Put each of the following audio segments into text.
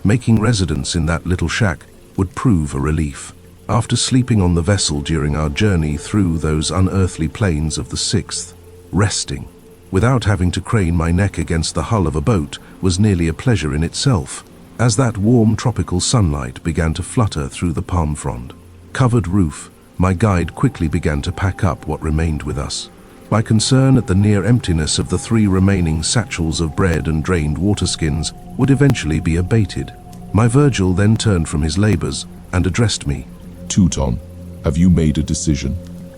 Making residence in that little shack would prove a relief. After sleeping on the vessel during our journey through those unearthly plains of the 6th, resting, without having to crane my neck against the hull of a boat, was nearly a pleasure in itself. As that warm tropical sunlight began to flutter through the palm frond covered roof, my guide quickly began to pack up what remained with us. My concern at the near emptiness of the 3 remaining satchels of bread and drained water skins would eventually be abated. My Virgil then turned from his labors and addressed me. Teuton, have you made a decision?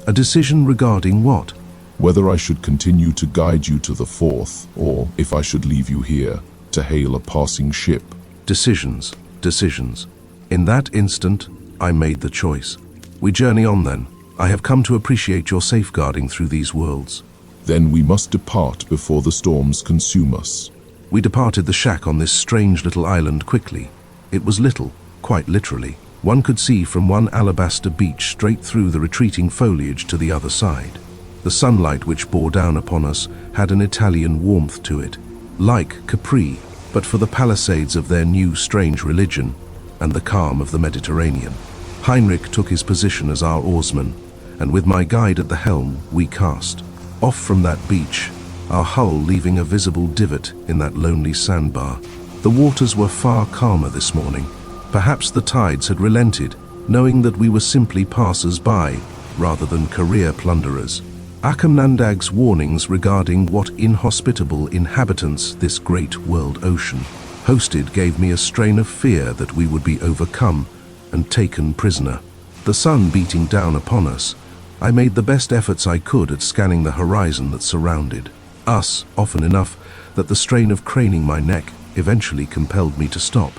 A decision regarding what? Whether I should continue to guide you to the 4th, or if I should leave you here to hail a passing ship. Decisions, decisions. In that instant, I made the choice. We journey on then. I have come to appreciate your safeguarding through these worlds. Then we must depart before the storms consume us. We departed the shack on this strange little island quickly. It was little, quite literally. One could see from one alabaster beach straight through the retreating foliage to the other side. The sunlight which bore down upon us had an Italian warmth to it, like Capri, but for the palisades of their new strange religion and the calm of the Mediterranean. Heinrich took his position as our oarsman, and with my guide at the helm, we cast off from that beach, our hull leaving a visible divot in that lonely sandbar. The waters were far calmer this morning. Perhaps the tides had relented, knowing that we were simply passers-by, rather than career plunderers. Akamnandag's warnings regarding what inhospitable inhabitants this great world ocean hosted gave me a strain of fear that we would be overcome and taken prisoner. The sun beating down upon us, I made the best efforts I could at scanning the horizon that surrounded us, often enough that the strain of craning my neck eventually compelled me to stop,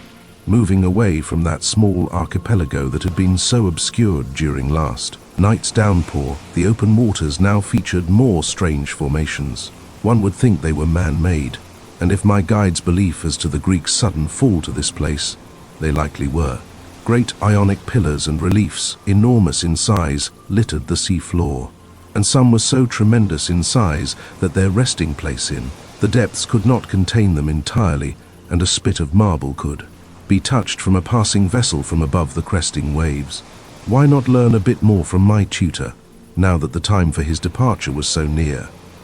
moving away from that small archipelago that had been so obscured during last night's downpour. The open waters now featured more strange formations. One would think they were man-made, and if my guide's belief as to the Greeks' sudden fall to this place, they likely were. Great ionic pillars and reliefs, enormous in size, littered the sea floor, and some were so tremendous in size that their resting place in the depths could not contain them entirely, and a spit of marble could be touched from a passing vessel from above the cresting waves. Why not learn a bit more from my tutor, now that the time for his departure was so near?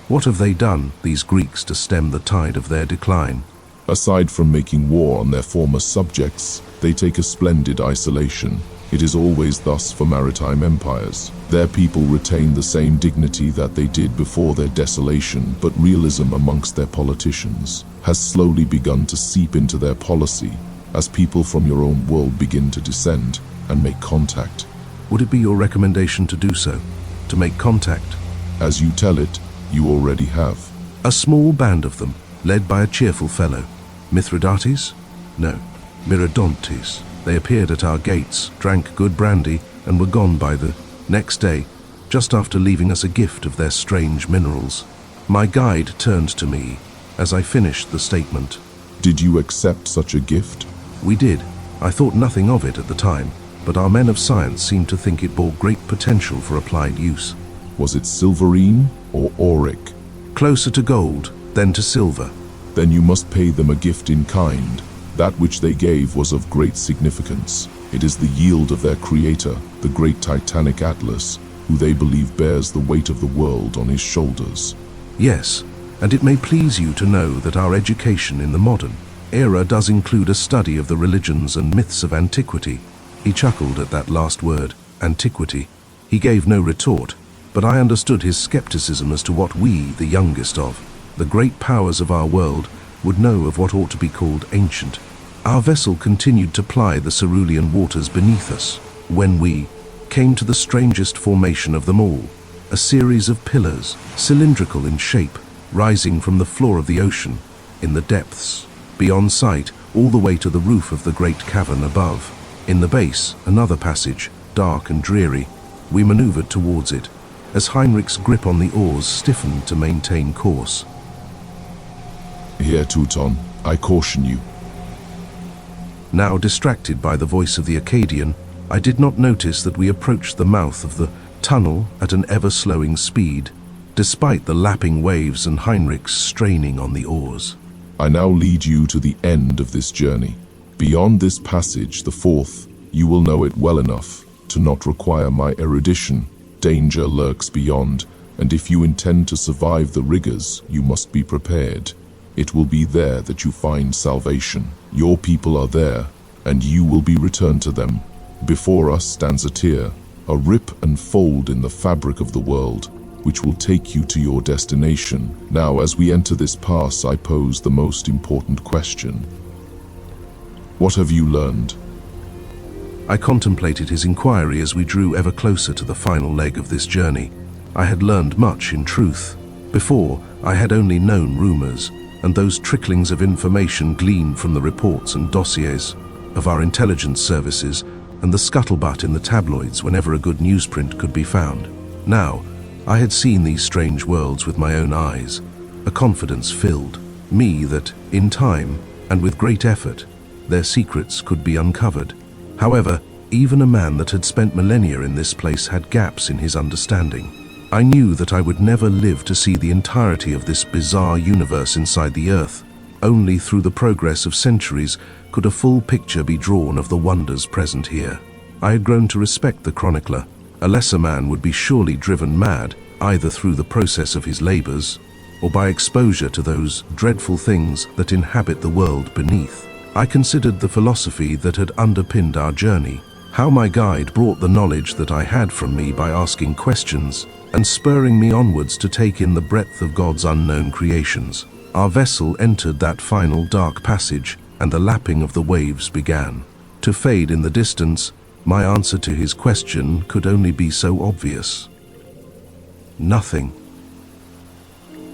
What have they done, these Greeks, to stem the tide of their decline? Aside from making war on their former subjects, they take a splendid isolation. It is always thus for maritime empires. Their people retain the same dignity that they did before their desolation, but realism amongst their politicians has slowly begun to seep into their policy as people from your own world begin to descend and make contact. Would it be your recommendation to do so? To make contact? As you tell it, you already have. A small band of them, led by a cheerful fellow. Mithridates? No, Myrmidontes. They appeared at our gates, drank good brandy, and were gone by the next day, just after leaving us a gift of their strange minerals. My guide turned to me as I finished the statement. Did you accept such a gift? We did. I thought nothing of it at the time, but our men of science seemed to think it bore great potential for applied use. Was it silverine or auric? Closer to gold, then to silver. Then you must pay them a gift in kind. That which they gave was of great significance. It is the yield of their creator, the great Titanic Atlas, who they believe bears the weight of the world on his shoulders. Yes, and it may please you to know that our education in the modern era does include a study of the religions and myths of antiquity. He chuckled at that last word, antiquity. He gave no retort, but I understood his skepticism as to what we, the youngest of the great powers of our world, would know of what ought to be called ancient. Our vessel continued to ply the cerulean waters beneath us, when we came to the strangest formation of them all, a series of pillars, cylindrical in shape, rising from the floor of the ocean, in the depths, beyond sight, all the way to the roof of the great cavern above. In the base, another passage, dark and dreary. We maneuvered towards it, as Heinrich's grip on the oars stiffened to maintain course. Here, Teuton, I caution you. Now distracted by the voice of the Acadian, I did not notice that we approached the mouth of the tunnel at an ever-slowing speed, despite the lapping waves and Heinrich's straining on the oars. I now lead you to the end of this journey. Beyond this passage, the fourth, you will know it well enough to not require my erudition. Danger lurks beyond, and if you intend to survive the rigors, you must be prepared. It will be there that you find salvation. Your people are there, and you will be returned to them. Before us stands a tier, a rip and fold in the fabric of the world, which will take you to your destination. Now, as we enter this pass, I pose the most important question. What have you learned? I contemplated his inquiry as we drew ever closer to the final leg of this journey. I had learned much, in truth. Before, I had only known rumors, and those tricklings of information gleaned from the reports and dossiers of our intelligence services and the scuttlebutt in the tabloids whenever a good newsprint could be found. Now, I had seen these strange worlds with my own eyes. A confidence filled me that, in time, and with great effort, their secrets could be uncovered. However, even a man that had spent millennia in this place had gaps in his understanding. I knew that I would never live to see the entirety of this bizarre universe inside the earth. Only through the progress of centuries could a full picture be drawn of the wonders present here. I had grown to respect the chronicler. A lesser man would be surely driven mad, either through the process of his labors, or by exposure to those dreadful things that inhabit the world beneath. I considered the philosophy that had underpinned our journey, how my guide brought the knowledge that I had from me by asking questions, and spurring me onwards to take in the breadth of God's unknown creations. Our vessel entered that final dark passage, and the lapping of the waves began to fade in the distance. My answer to his question could only be so obvious. Nothing.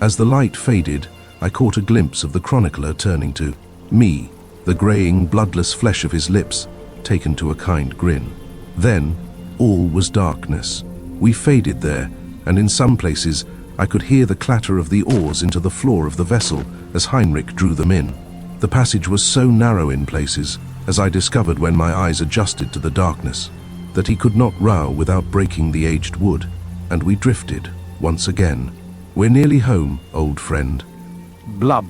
As the light faded, I caught a glimpse of the chronicler turning to me, the graying, bloodless flesh of his lips taken to a kind grin. Then, all was darkness. We faded there, and in some places I could hear the clatter of the oars into the floor of the vessel as Heinrich drew them in. The passage was so narrow in places, as I discovered when my eyes adjusted to the darkness, that he could not row without breaking the aged wood, and we drifted once again. We're nearly home, old friend. Blub.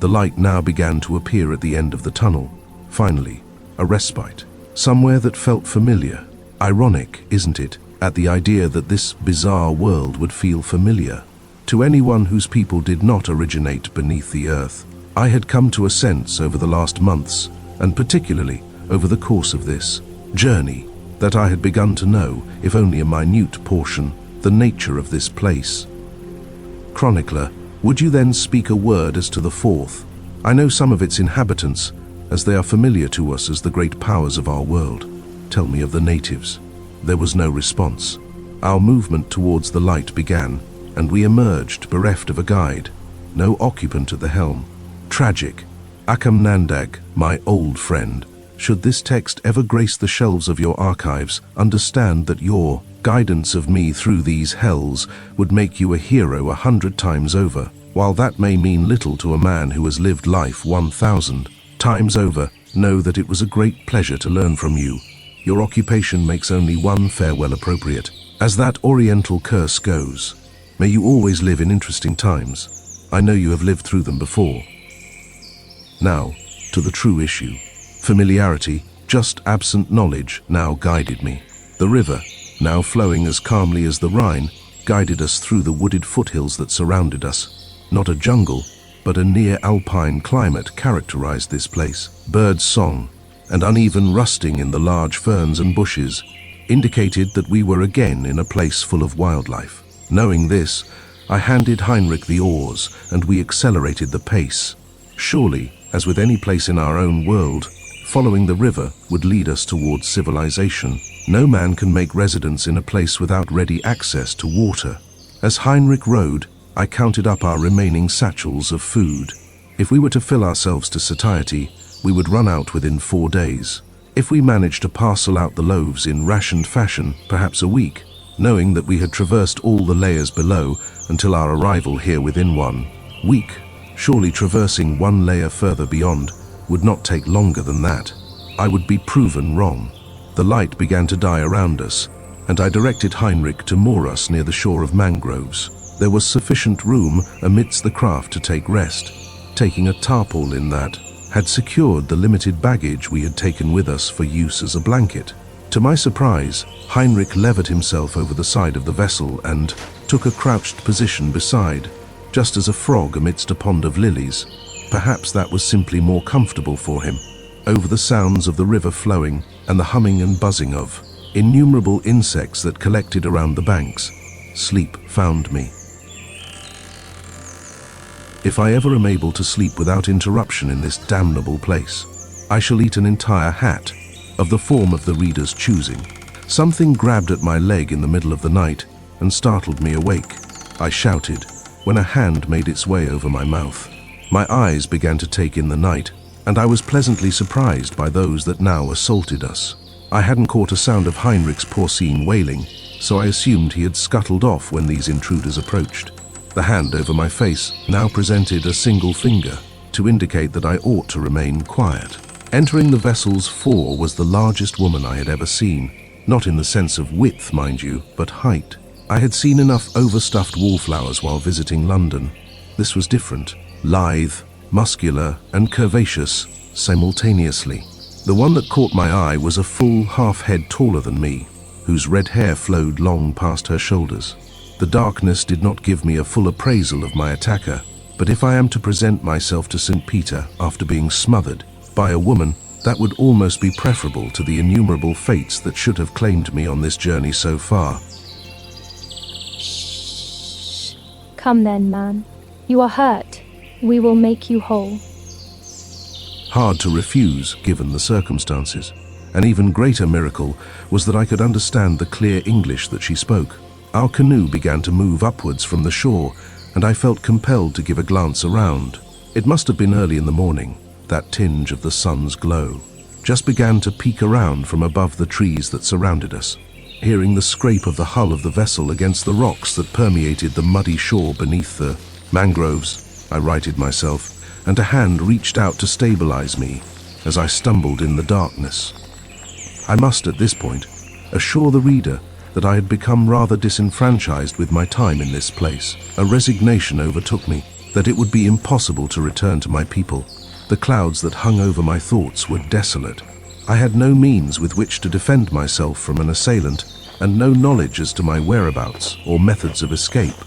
The light now began to appear at the end of the tunnel. Finally, a respite, somewhere that felt familiar. Ironic, isn't it, at the idea that this bizarre world would feel familiar to anyone whose people did not originate beneath the earth. I had come to a sense over the last months, and particularly over the course of this journey, that I had begun to know, if only a minute portion, the nature of this place. Chronicler, would you then speak a word as to the fourth? I know some of its inhabitants, as they are familiar to us as the great powers of our world. Tell me of the natives. There was no response. Our movement towards the light began, and we emerged bereft of a guide. No occupant at the helm. Tragic. Akam Nandag, my old friend, should this text ever grace the shelves of your archives, understand that your guidance of me through these hells would make you a hero 100 times over. While that may mean little to a man who has lived life 1,000 times over, know that it was a great pleasure to learn from you. Your occupation makes only one farewell appropriate. As that oriental curse goes, may you always live in interesting times. I know you have lived through them before. Now, to the true issue. Familiarity, just absent knowledge, now guided me. The river, now flowing as calmly as the Rhine, guided us through the wooded foothills that surrounded us. Not a jungle, but a near-alpine climate characterized this place. Birds' song and uneven rusting in the large ferns and bushes indicated that we were again in a place full of wildlife. Knowing this, I handed Heinrich the oars, and we accelerated the pace. Surely, as with any place in our own world, following the river would lead us towards civilization. No man can make residence in a place without ready access to water. As Heinrich rowed, I counted up our remaining satchels of food. If we were to fill ourselves to satiety, we would run out within 4 days. If we managed to parcel out the loaves in rationed fashion, perhaps a week, knowing that we had traversed all the layers below until our arrival here within 1 week. Surely traversing one layer further beyond would not take longer than that. I would be proven wrong. The light began to die around us, and I directed Heinrich to moor us near the shore of mangroves. There was sufficient room amidst the craft to take rest. Taking a tarpaul in that, had secured the limited baggage we had taken with us for use as a blanket. To my surprise, Heinrich levered himself over the side of the vessel and took a crouched position beside, just as a frog amidst a pond of lilies. Perhaps that was simply more comfortable for him. Over the sounds of the river flowing and the humming and buzzing of innumerable insects that collected around the banks, sleep found me. If I ever am able to sleep without interruption in this damnable place, I shall eat an entire hat, of the form of the reader's choosing. Something grabbed at my leg in the middle of the night and startled me awake. I shouted when a hand made its way over my mouth. My eyes began to take in the night, and I was pleasantly surprised by those that now assaulted us. I hadn't caught a sound of Heinrich's porcine wailing, so I assumed he had scuttled off when these intruders approached. The hand over my face now presented a single finger to indicate that I ought to remain quiet. Entering the vessel's fore was the largest woman I had ever seen, not in the sense of width, mind you, but height. I had seen enough overstuffed wallflowers while visiting London. This was different, lithe, muscular, and curvaceous simultaneously. The one that caught my eye was a full half-head taller than me, whose red hair flowed long past her shoulders. The darkness did not give me a full appraisal of my attacker, but if I am to present myself to St. Peter after being smothered by a woman, that would almost be preferable to the innumerable fates that should have claimed me on this journey so far. Come then, man. You are hurt. We will make you whole. Hard to refuse, given the circumstances. An even greater miracle was that I could understand the clear English that she spoke. Our canoe began to move upwards from the shore, and I felt compelled to give a glance around. It must have been early in the morning. That tinge of the sun's glow just began to peek around from above the trees that surrounded us. Hearing the scrape of the hull of the vessel against the rocks that permeated the muddy shore beneath the mangroves, I righted myself, and a hand reached out to stabilize me as I stumbled in the darkness. I must, at this point, assure the reader that I had become rather disenfranchised with my time in this place. A resignation overtook me that it would be impossible to return to my people. The clouds that hung over my thoughts were desolate. I had no means with which to defend myself from an assailant, and no knowledge as to my whereabouts or methods of escape.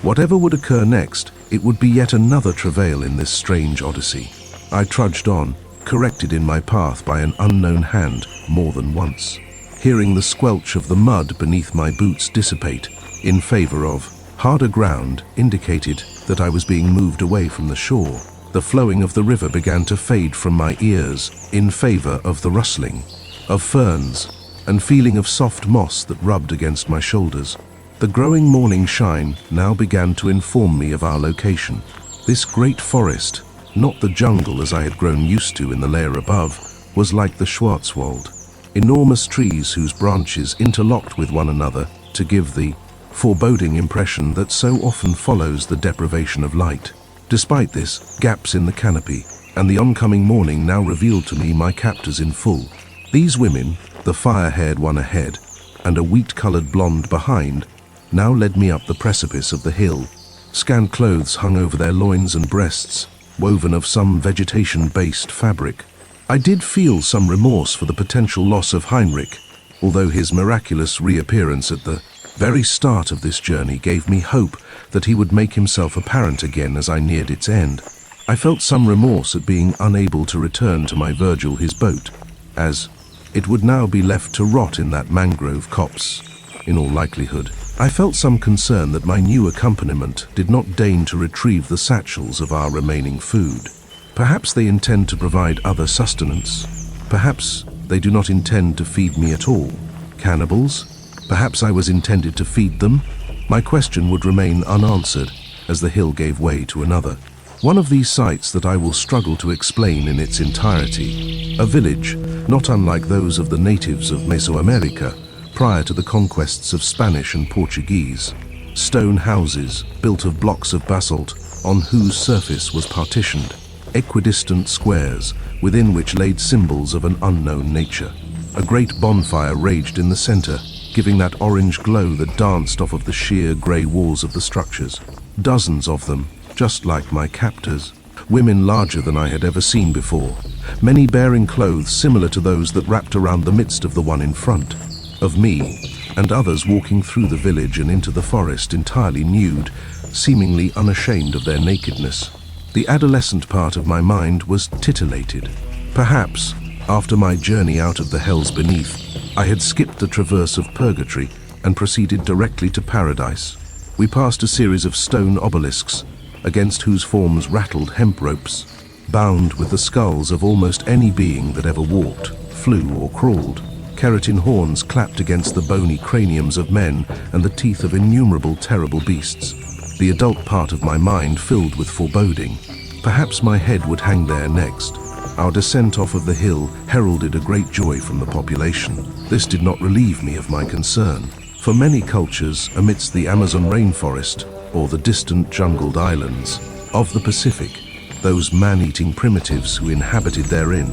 Whatever would occur next, it would be yet another travail in this strange odyssey. I trudged on, corrected in my path by an unknown hand more than once. Hearing the squelch of the mud beneath my boots dissipate in favor of harder ground indicated that I was being moved away from the shore. The flowing of the river began to fade from my ears in favor of the rustling of ferns and feeling of soft moss that rubbed against my shoulders. The growing morning shine now began to inform me of our location. This great forest, not the jungle as I had grown used to in the layer above, was like the Schwarzwald. Enormous trees whose branches interlocked with one another to give the foreboding impression that so often follows the deprivation of light. Despite this, gaps in the canopy and the oncoming morning now revealed to me my captors in full. These women, the fire-haired one ahead and a wheat-colored blonde behind, now led me up the precipice of the hill. Scant clothes hung over their loins and breasts, woven of some vegetation-based fabric. I did feel some remorse for the potential loss of Heinrich, although his miraculous reappearance at the very start of this journey gave me hope that he would make himself apparent again as I neared its end. I felt some remorse at being unable to return to my Virgil his boat, as it would now be left to rot in that mangrove copse, in all likelihood. I felt some concern that my new accompaniment did not deign to retrieve the satchels of our remaining food. Perhaps they intend to provide other sustenance. Perhaps they do not intend to feed me at all. Cannibals? Perhaps I was intended to feed them? My question would remain unanswered as the hill gave way to another. One of these sights that I will struggle to explain in its entirety. A village, not unlike those of the natives of Mesoamerica prior to the conquests of Spanish and Portuguese. Stone houses built of blocks of basalt on whose surface was partitioned. Equidistant squares within which laid symbols of an unknown nature. A great bonfire raged in the center, giving that orange glow that danced off of the sheer grey walls of the structures. Dozens of them, just like my captors. women larger than I had ever seen before, many bearing clothes similar to those that wrapped around the midst of the one in front of me, and others walking through the village and into the forest entirely nude, seemingly unashamed of their nakedness. The adolescent part of my mind was titillated. Perhaps, after my journey out of the hells beneath, I had skipped the traverse of purgatory and proceeded directly to paradise. We passed a series of stone obelisks, against whose forms rattled hemp ropes, bound with the skulls of almost any being that ever walked, flew, or crawled. Keratin horns clapped against the bony craniums of men and the teeth of innumerable terrible beasts. The adult part of my mind filled with foreboding. Perhaps my head would hang there next. Our descent off of the hill heralded a great joy from the population. This did not relieve me of my concern. For many cultures, amidst the Amazon rainforest or the distant jungled islands of the Pacific, those man-eating primitives who inhabited therein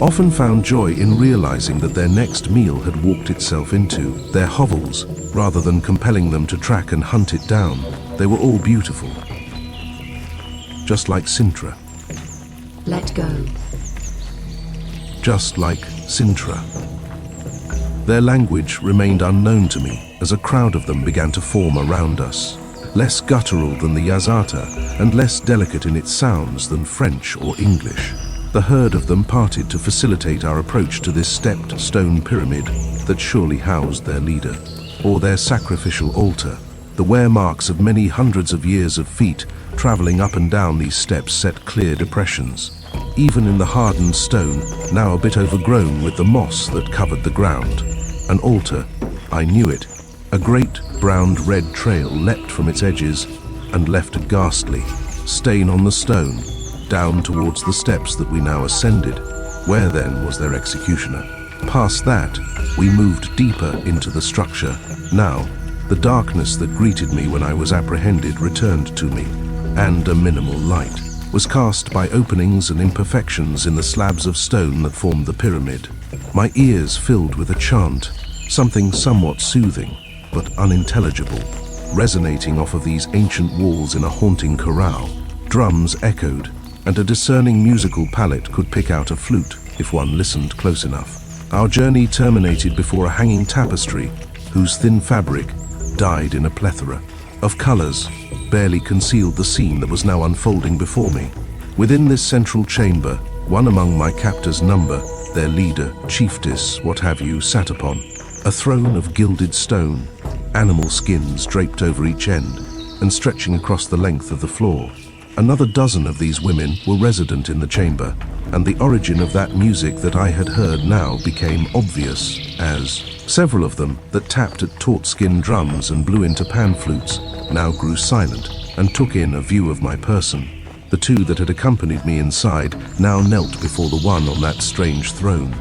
often found joy in realizing that their next meal had walked itself into their hovels, rather than compelling them to track and hunt it down. They were all beautiful, just like Sintra. Let go. Just like Sintra. Their language remained unknown to me as a crowd of them began to form around us, less guttural than the Yazata and less delicate in its sounds than French or English. The herd of them parted to facilitate our approach to this stepped stone pyramid that surely housed their leader, or their sacrificial altar. The wear marks of many hundreds of years of feet traveling up and down these steps set clear depressions. Even in the hardened stone, now a bit overgrown with the moss that covered the ground. An altar, I knew it. A great brown-red trail leapt from its edges and left a ghastly stain on the stone, down towards the steps that we now ascended. Where then was their executioner? Past that, we moved deeper into the structure. Now, the darkness that greeted me when I was apprehended returned to me, and a minimal light was cast by openings and imperfections in the slabs of stone that formed the pyramid. My ears filled with a chant, something somewhat soothing, but unintelligible, resonating off of these ancient walls in a haunting chorale. Drums echoed, and a discerning musical palate could pick out a flute if one listened close enough. Our journey terminated before a hanging tapestry whose thin fabric dyed in a plethora of colors barely concealed the scene that was now unfolding before me. Within this central chamber, one among my captors' number, their leader, chiefess, what have you, sat upon a throne of gilded stone, animal skins draped over each end and stretching across the length of the floor. Another dozen of these women were resident in the chamber, and the origin of that music that I had heard now became obvious, as several of them that tapped at taut-skin drums and blew into pan flutes now grew silent and took in a view of my person. The two that had accompanied me inside now knelt before the one on that strange throne.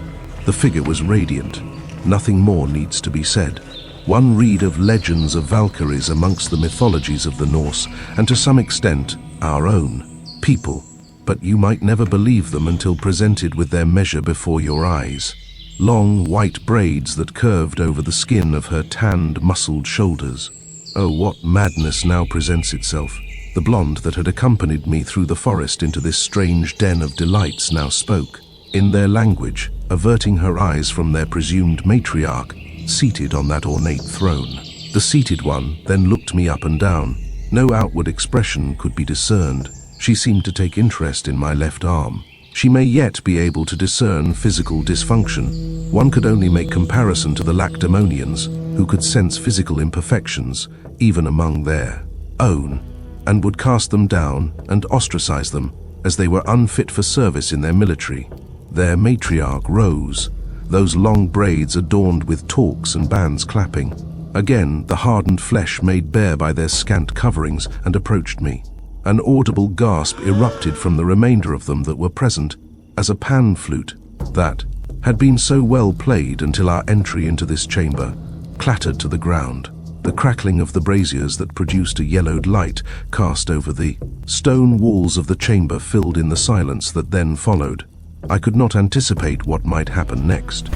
The figure was radiant. Nothing more needs to be said. One read of legends of Valkyries amongst the mythologies of the Norse, and to some extent, our own people, but you might never believe them until presented with their measure before your eyes. Long white braids that curved over the skin of her tanned, muscled shoulders. Oh, what madness now presents itself. The blonde that had accompanied me through the forest into this strange den of delights now spoke, in their language, averting her eyes from their presumed matriarch, seated on that ornate throne. The seated one then looked me up and down. No outward expression could be discerned. She seemed to take interest in my left arm. She may yet be able to discern physical dysfunction. One could only make comparison to the Lacedemonians, who could sense physical imperfections, even among their own, and would cast them down and ostracize them as they were unfit for service in their military. Their matriarch rose, those long braids adorned with torques and bands clapping. Again, the hardened flesh made bare by their scant coverings, and approached me. An audible gasp erupted from the remainder of them that were present, as a pan flute that had been so well played until our entry into this chamber clattered to the ground. The crackling of the braziers that produced a yellowed light cast over the stone walls of the chamber filled in the silence that then followed. I could not anticipate what might happen next.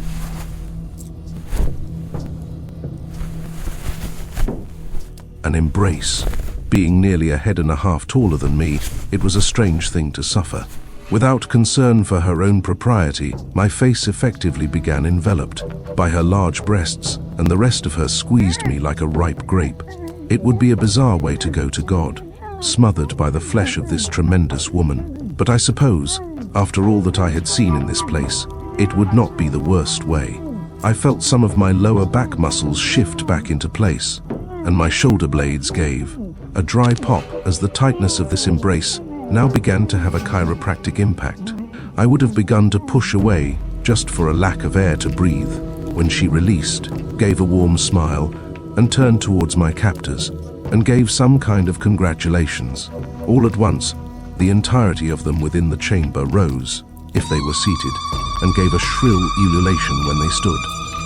An embrace, Being nearly a head and a half taller than me, it was a strange thing to suffer. Without concern for her own propriety, my face effectively began enveloped by her large breasts, and the rest of her squeezed me like a ripe grape. It would be a bizarre way to go to God, smothered by the flesh of this tremendous woman. But I suppose, after all that I had seen in this place, it would not be the worst way. I felt some of my lower back muscles shift back into place, and my shoulder blades gave a dry pop as the tightness of this embrace now began to have a chiropractic impact. I would have begun to push away just for a lack of air to breathe when she released, gave a warm smile, and turned towards my captors and gave some kind of congratulations. All at once, the entirety of them within the chamber rose, if they were seated, and gave a shrill ululation when they stood.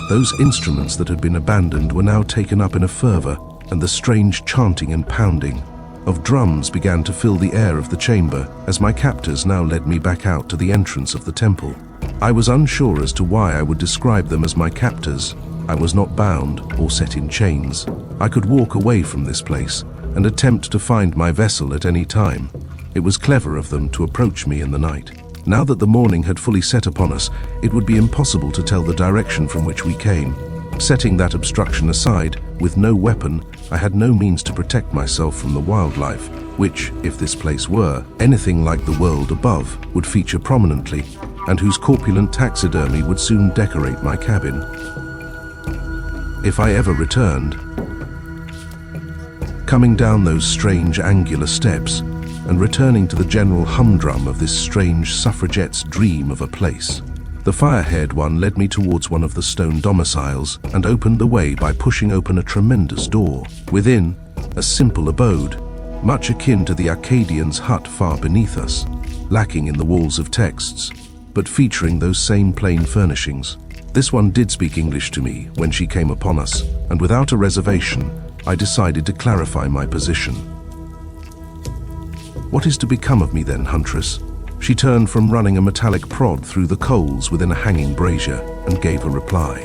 Those instruments that had been abandoned were now taken up in a fervor, and the strange chanting and pounding of drums began to fill the air of the chamber as my captors now led me back out to the entrance of the temple. I was unsure as to why I would describe them as my captors. I was not bound or set in chains. I could walk away from this place and attempt to find my vessel at any time. It was clever of them to approach me in the night. Now that the morning had fully set upon us, it would be impossible to tell the direction from which we came. Setting that obstruction aside, with no weapon, I had no means to protect myself from the wildlife, which, if this place were anything like the world above, would feature prominently, and whose corpulent taxidermy would soon decorate my cabin. If I ever returned, coming down those strange angular steps, and returning to the general humdrum of this strange suffragette's dream of a place. The fire-haired one led me towards one of the stone domiciles and opened the way by pushing open a tremendous door. Within, a simple abode, much akin to the Acadian's hut far beneath us, lacking in the walls of texts, but featuring those same plain furnishings. This one did speak English to me when she came upon us, and without a reservation, I decided to clarify my position. "What is to become of me then, Huntress?" She turned from running a metallic prod through the coals within a hanging brazier and gave a reply.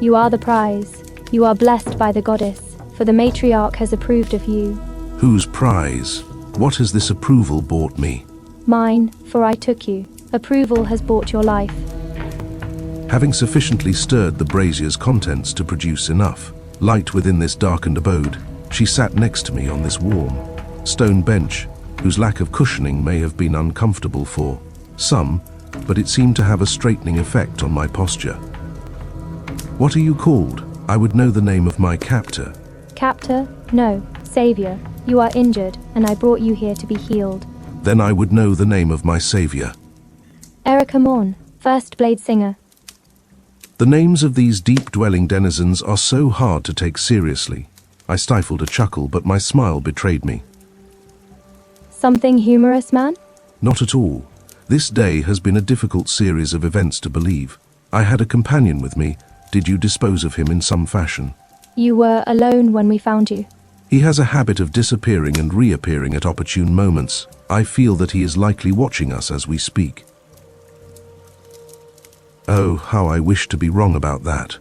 You are the prize. You are blessed by the goddess, for the matriarch has approved of you. Whose prize? What has this approval bought me? Mine, for I took you. Approval has bought your life. Having sufficiently stirred the brazier's contents to produce enough light within this darkened abode, she sat next to me on this warm stone bench, whose lack of cushioning may have been uncomfortable for some, but it seemed to have a straightening effect on my posture. "What are you called? I would know the name of my captor." Captor? No, savior. You are injured, and I brought you here to be healed. Then I would know the name of my savior. Erica Morn, first blade singer. The names of these deep-dwelling denizens are so hard to take seriously. I stifled a chuckle, but my smile betrayed me. Something humorous, man? Not at all. This day has been a difficult series of events to believe. I had a companion with me. Did you dispose of him in some fashion? You were alone when we found you. He has a habit of disappearing and reappearing at opportune moments. I feel that he is likely watching us as we speak. Oh, how I wish to be wrong about that.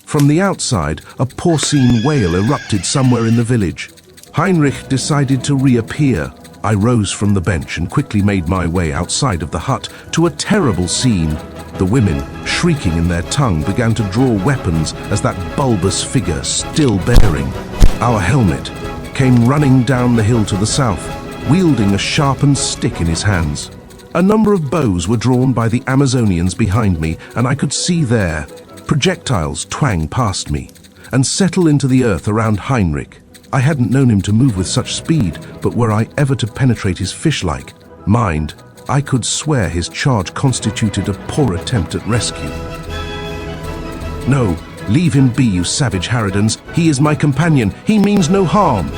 From the outside, a porcine wail erupted somewhere in the village. Heinrich decided to reappear. I rose from the bench and quickly made my way outside of the hut to a terrible scene. The women, shrieking in their tongue, began to draw weapons as that bulbous figure, still bearing our helmet, came running down the hill to the south, wielding a sharpened stick in his hands. A number of bows were drawn by the Amazonians behind me, and I could see there projectiles twang past me and settle into the earth around Heinrich. I hadn't known him to move with such speed, but were I ever to penetrate his fish-like mind, I could swear his charge constituted a poor attempt at rescue. "No, leave him be, you savage harridans. He is my companion. He means no harm."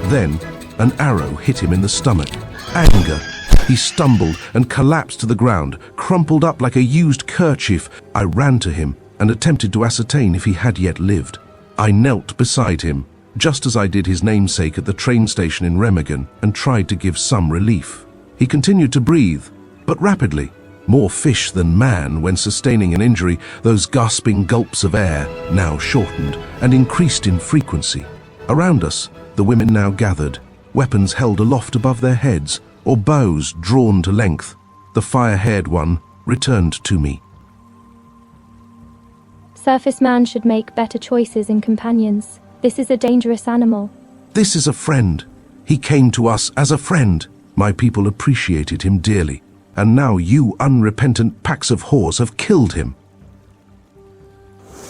Then an arrow hit him in the stomach. Anger. He stumbled and collapsed to the ground, crumpled up like a used kerchief. I ran to him and attempted to ascertain if he had yet lived. I knelt beside him, just as I did his namesake at the train station in Remagen, and tried to give some relief. He continued to breathe, but rapidly. More fish than man when sustaining an injury, those gasping gulps of air now shortened and increased in frequency. Around us, the women now gathered, weapons held aloft above their heads, or bows drawn to length. The fire-haired one returned to me. Surface man should make better choices in companions. This is a dangerous animal. This is a friend. He came to us as a friend. My people appreciated him dearly, and now you unrepentant packs of whores have killed him.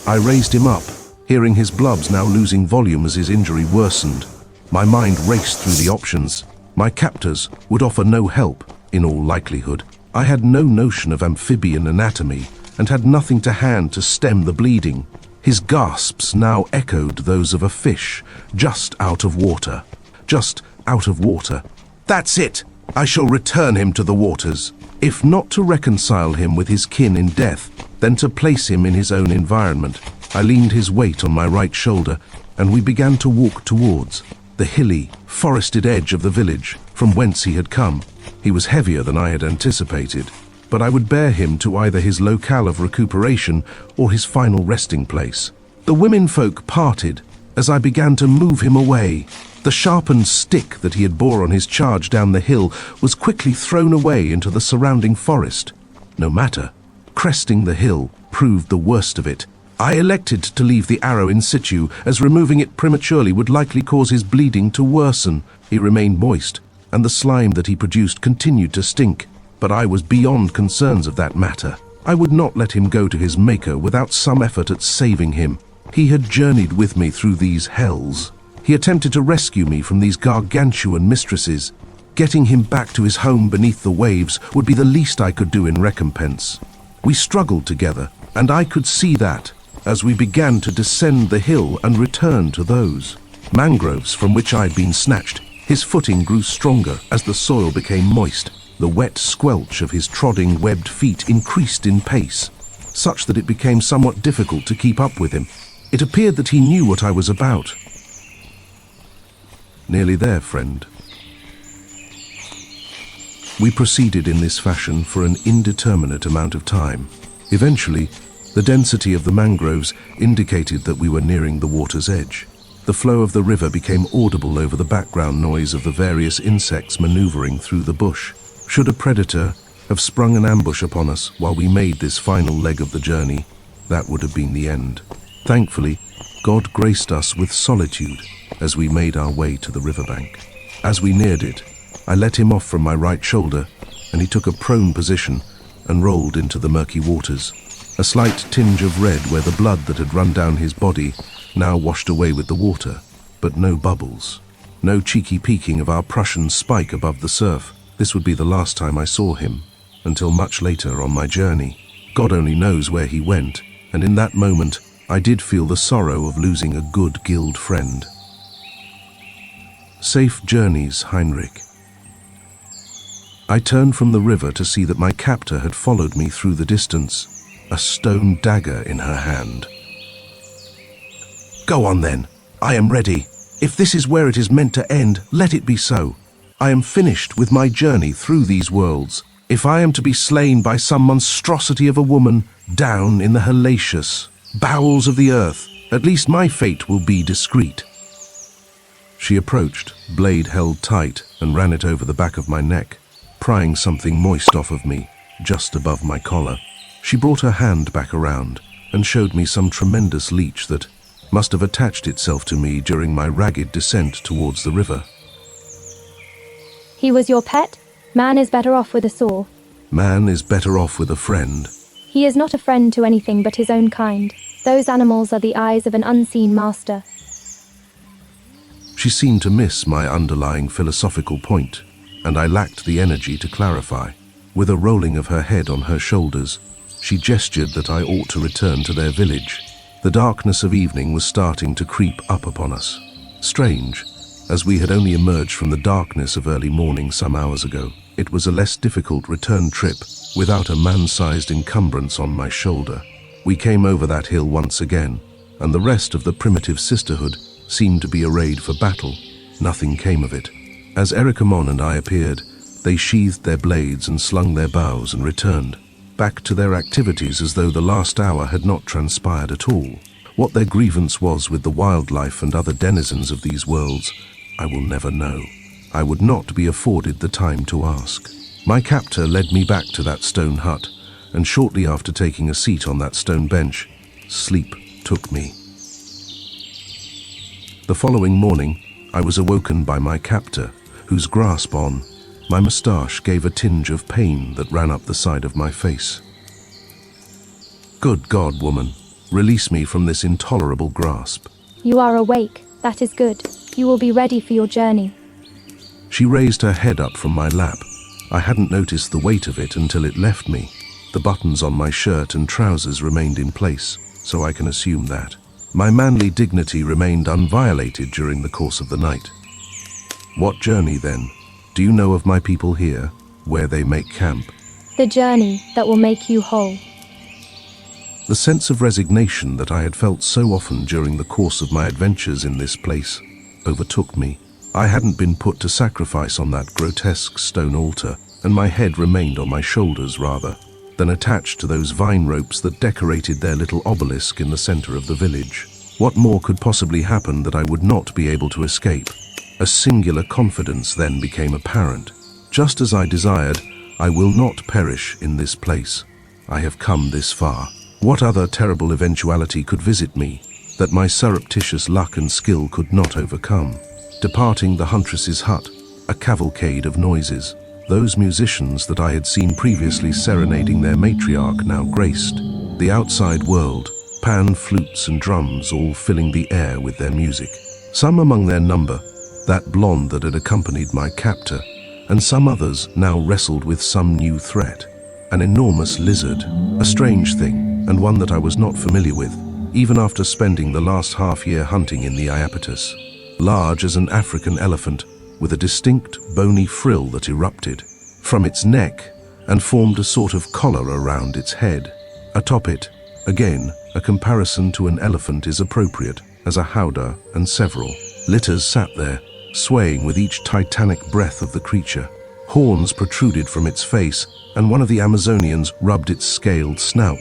I raised him up, hearing his blubs now losing volume as his injury worsened. My mind raced through the options. My captors would offer no help, in all likelihood. I had no notion of amphibian anatomy, and had nothing to hand to stem the bleeding. His gasps now echoed those of a fish, just out of water. Just out of water. That's it! I shall return him to the waters. If not to reconcile him with his kin in death, then to place him in his own environment. I leaned his weight on my right shoulder, and we began to walk towards the hilly, forested edge of the village from whence he had come. He was heavier than I had anticipated, but I would bear him to either his locale of recuperation or his final resting place. The womenfolk parted as I began to move him away. The sharpened stick that he had bore on his charge down the hill was quickly thrown away into the surrounding forest. No matter. Cresting the hill proved the worst of it. I elected to leave the arrow in situ, as removing it prematurely would likely cause his bleeding to worsen. He remained moist, and the slime that he produced continued to stink. But I was beyond concerns of that matter. I would not let him go to his maker without some effort at saving him. He had journeyed with me through these hells. He attempted to rescue me from these gargantuan mistresses. Getting him back to his home beneath the waves would be the least I could do in recompense. We struggled together, and I could see that, as we began to descend the hill and return to those mangroves from which I had been snatched. His footing grew stronger as the soil became moist. The wet squelch of his trodding webbed feet increased in pace, such that it became somewhat difficult to keep up with him. It appeared that he knew what I was about. Nearly there, friend. We proceeded in this fashion for an indeterminate amount of time. Eventually, the density of the mangroves indicated that we were nearing the water's edge. The flow of the river became audible over the background noise of the various insects maneuvering through the bush. Should a predator have sprung an ambush upon us while we made this final leg of the journey, that would have been the end. Thankfully, God graced us with solitude as we made our way to the riverbank. As we neared it, I let him off from my right shoulder, and he took a prone position and rolled into the murky waters. A slight tinge of red where the blood that had run down his body now washed away with the water, but no bubbles. No cheeky peeking of our Prussian spike above the surf. This would be the last time I saw him, until much later on my journey. God only knows where he went, and in that moment I did feel the sorrow of losing a good guild friend. Safe journeys, Heinrich. I turned from the river to see that my captor had followed me through the distance, a stone dagger in her hand. Go on then, I am ready. If this is where it is meant to end, let it be so. I am finished with my journey through these worlds. If I am to be slain by some monstrosity of a woman down in the hellacious bowels of the earth, at least my fate will be discreet. She approached, blade held tight, and ran it over the back of my neck, prying something moist off of me, just above my collar. She brought her hand back around and showed me some tremendous leech that must have attached itself to me during my ragged descent towards the river. He was your pet? Man is better off with a saw. Man is better off with a friend. He is not a friend to anything but his own kind. Those animals are the eyes of an unseen master. She seemed to miss my underlying philosophical point, and I lacked the energy to clarify. With a rolling of her head on her shoulders, she gestured that I ought to return to their village. The darkness of evening was starting to creep up upon us. Strange, as we had only emerged from the darkness of early morning some hours ago. It was a less difficult return trip without a man-sized encumbrance on my shoulder. We came over that hill once again, and the rest of the primitive sisterhood seemed to be arrayed for battle. Nothing came of it. As Ericamon and I appeared, they sheathed their blades and slung their bows and returned, back to their activities as though the last hour had not transpired at all. What their grievance was with the wildlife and other denizens of these worlds, I will never know. I would not be afforded the time to ask. My captor led me back to that stone hut, and shortly after taking a seat on that stone bench, sleep took me. The following morning, I was awoken by my captor, whose grasp on my moustache gave a tinge of pain that ran up the side of my face. Good God, woman, release me from this intolerable grasp. You are awake. That is good. You will be ready for your journey. She raised her head up from my lap. I hadn't noticed the weight of it until it left me. The buttons on my shirt and trousers remained in place, so I can assume that. My manly dignity remained unviolated during the course of the night. What journey, then? Do you know of my people here, where they make camp? The journey that will make you whole. The sense of resignation that I had felt so often during the course of my adventures in this place overtook me. I hadn't been put to sacrifice on that grotesque stone altar, and my head remained on my shoulders rather than attached to those vine ropes that decorated their little obelisk in the center of the village. What more could possibly happen that I would not be able to escape? A singular confidence then became apparent. Just as I desired, I will not perish in this place. I have come this far. What other terrible eventuality could visit me that my surreptitious luck and skill could not overcome? Departing the huntress's hut, a cavalcade of noises. Those musicians that I had seen previously serenading their matriarch now graced the outside world, pan flutes and drums all filling the air with their music. Some among their number, that blonde that had accompanied my captor, and some others now wrestled with some new threat. An enormous lizard, a strange thing, and one that I was not familiar with, even after spending the last half-year hunting in the Iapetus. Large as an African elephant, with a distinct bony frill that erupted from its neck and formed a sort of collar around its head. Atop it, again, a comparison to an elephant is appropriate, as a howdah and several litters sat there, swaying with each titanic breath of the creature. Horns protruded from its face, and one of the Amazonians rubbed its scaled snout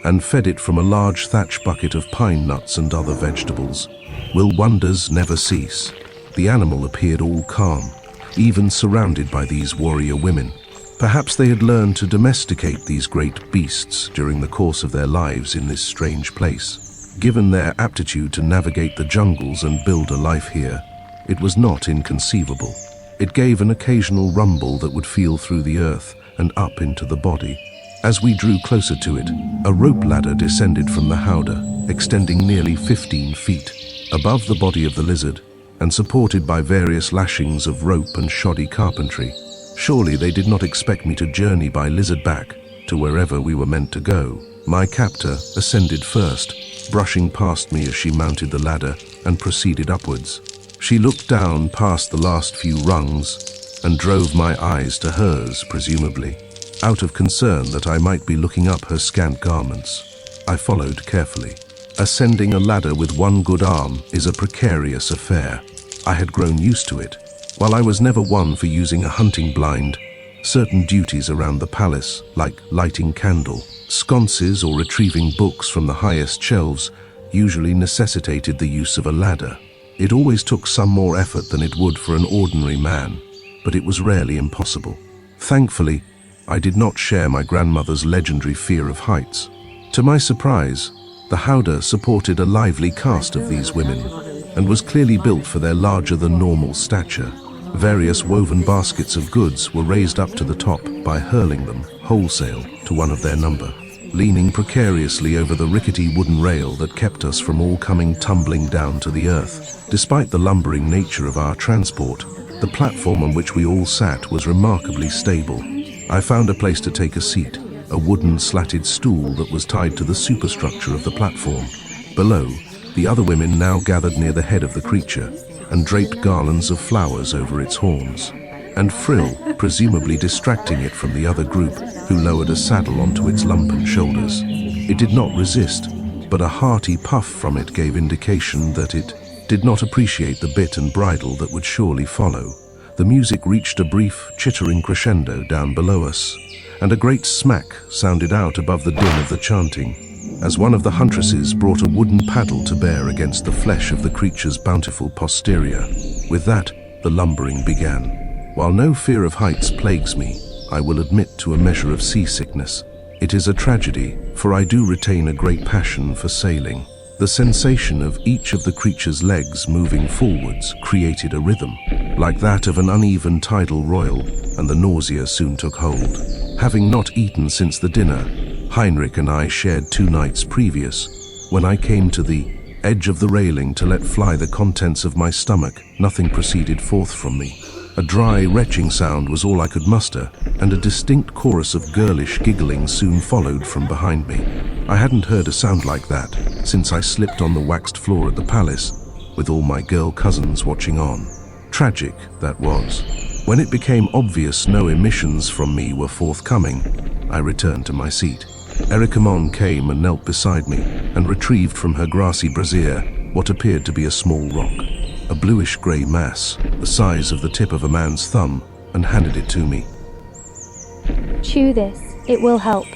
and fed it from a large thatch bucket of pine nuts and other vegetables. Will wonders never cease? The animal appeared all calm, even surrounded by these warrior women. Perhaps they had learned to domesticate these great beasts during the course of their lives in this strange place. Given their aptitude to navigate the jungles and build a life here, it was not inconceivable. It gave an occasional rumble that would feel through the earth and up into the body. As we drew closer to it, a rope ladder descended from the howdah, extending nearly 15 feet above the body of the lizard, and supported by various lashings of rope and shoddy carpentry. Surely they did not expect me to journey by lizard back to wherever we were meant to go. My captor ascended first, brushing past me as she mounted the ladder and proceeded upwards. She looked down past the last few rungs and drove my eyes to hers, presumably, out of concern that I might be looking up her scant garments. I followed carefully. Ascending a ladder with one good arm is a precarious affair. I had grown used to it. While I was never one for using a hunting blind, certain duties around the palace, like lighting candle, sconces, or retrieving books from the highest shelves, usually necessitated the use of a ladder. It always took some more effort than it would for an ordinary man, but it was rarely impossible. Thankfully, I did not share my grandmother's legendary fear of heights. To my surprise, the howdah supported a lively cast of these women, and was clearly built for their larger-than-normal stature. Various woven baskets of goods were raised up to the top by hurling them, wholesale, to one of their number. Leaning precariously over the rickety wooden rail that kept us from all coming tumbling down to the earth. Despite the lumbering nature of our transport, the platform on which we all sat was remarkably stable. I found a place to take a seat, a wooden slatted stool that was tied to the superstructure of the platform. Below, the other women now gathered near the head of the creature and draped garlands of flowers over its horns, and frill, presumably distracting it from the other group, who lowered a saddle onto its lumpen shoulders. It did not resist, but a hearty puff from it gave indication that it did not appreciate the bit and bridle that would surely follow. The music reached a brief, chittering crescendo down below us, and a great smack sounded out above the din of the chanting, as one of the huntresses brought a wooden paddle to bear against the flesh of the creature's bountiful posterior. With that, the lumbering began. While no fear of heights plagues me, I will admit to a measure of seasickness. It is a tragedy, for I do retain a great passion for sailing. The sensation of each of the creature's legs moving forwards created a rhythm, like that of an uneven tidal royal, and the nausea soon took hold. Having not eaten since the dinner Heinrich and I shared 2 nights previous, when I came to the edge of the railing to let fly the contents of my stomach, nothing proceeded forth from me. A dry, retching sound was all I could muster, and a distinct chorus of girlish giggling soon followed from behind me. I hadn't heard a sound like that since I slipped on the waxed floor at the palace, with all my girl cousins watching on. Tragic, that was. When it became obvious no emissions from me were forthcoming, I returned to my seat. Ericamon came and knelt beside me, and retrieved from her grassy brassiere what appeared to be a small rock, a bluish-grey mass, the size of the tip of a man's thumb, and handed it to me. Chew this, it will help.